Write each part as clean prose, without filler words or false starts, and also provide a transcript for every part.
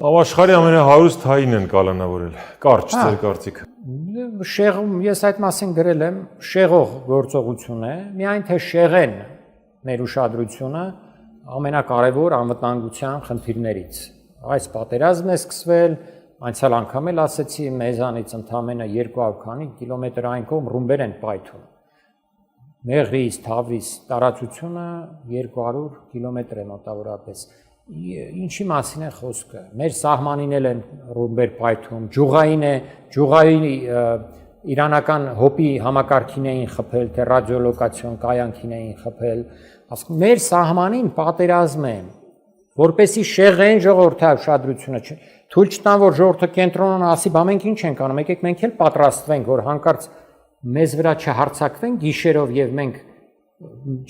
Աշխարհի ամենահարուստ հային են կալանավորել, կարճ ձեր կարծիքը։ Շեղում ես այդ մասին գրել եմ, շեղող գործողություն է, միայն թե շեղեն մեր ուշադրությունը ամենակարևոր անվտանգության խնդիրներից։ Այս պատերազմն է սկսվել, անցյալ անգամ էլ ասեցի, մեզանից ընդամենը 200 քանի կիլոմետր այն կողմ ռումբեր են պայթում։ Մեղրից, Թավրիզ տարածությունը 200 կիլոմետր է մոտավորապես։ Ինչի մասին է խոսքը։ Մեր սահմանին են ռումբեր պայթում, ջուղային է, ջուղայի իրանական հոպի համակարգին էին խփել, թե ռադիոլոկացիոն կայանքին էին խփել։ Ասում մեր սահմանին պատերազմ է, որպեսի շեղեն ժողովրդի ուշադրությունը չէ։ Թույլ չտան, որ ժողովուրդը կենտրոնանա, ասի, բա մենք ինչ ենք անում, եկեք մենք էլ պատրաստվենք, որ հանկարծ մեզ վրա չհարձակվեն գիշերով եւ մենք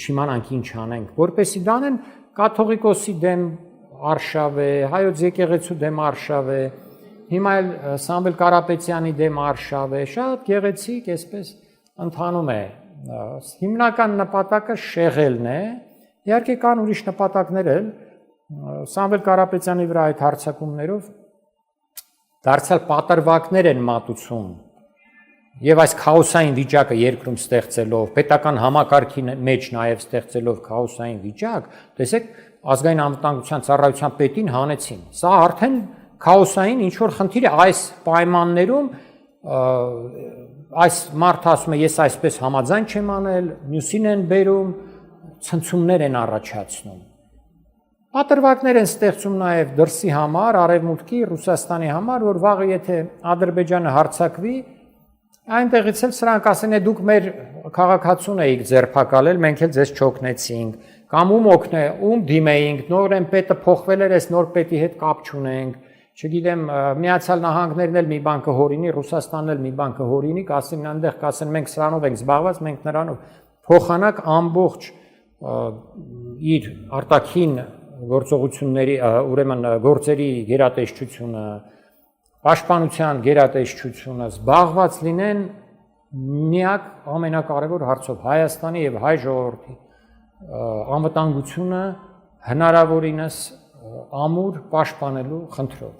չիմանանք ինչ անենք, որպեսի դանեն կաթողիկոսի դեմ արշավ է, հայոց եկեղեցու դեմ արշավ է, հիմա էլ Սամվել Կարապետյանի դեմ արշավ է, շատ գեղեցիկ այսպես ընթանում է։ Հիմնական նպատակը շեղելն է, իհարկե կան ուրիշ նպատակներ էլ, Սամվել Կարապետյանի վրա այդ հարձակումներով դարձյալ պատրվակներ են մատուցում եւ այս քաոսային վիճակը երկրում ստեղծելով, պետական համակարգի մեջ նաեւ ստեղծելով քաոսային վիճակ, տեսեք ազգային անվտանգության ծառայության պետին հանեցին։ Սա արդեն քաոսային ինչ որ խնդիր է այս պայմաններում, այս մարդը ասում է ես այսպես համաձայն չեմ անել, մյուսին են բերում, ցնցումներ են առաջացնում։ Պատրվակներ են ստեղծում նաև դրսի համար, արևմուտքի, Ռուսաստանի համար, որ վաղը եթե Ադրբեջանը հարձակվի, այնտեղից էլ սրանք ասեն է դուք մեր քաղաքացուն էիք ձերբակալել, մենք էլ ձեզ չօգնեցինք, կամ ում դիմեինք, նորեն պետը փոխվել էր, այս նոր պետի հետ կապ չունենք, չգիտեմ, Միացյալ Նահանգներն էլ մի բան կհորինի, Ռուսաստանն էլ մի բան կհորինի, կասեն այնտեղ կասեն մենք սրանով ենք զբաղված, մենք նրանով փոխանակ ամբողջ իր արտաքին գործողությունների, ուրեմն գործերի գերատեսչությունը, պաշտպանության գերատեսչությունը զբաղված լինեն միակ ամենակարևոր հարցով Հայաստանի եւ հայ ժողովրդի անվտանգությունը հնարավորինս ամուր պաշտպանելու խնդրով։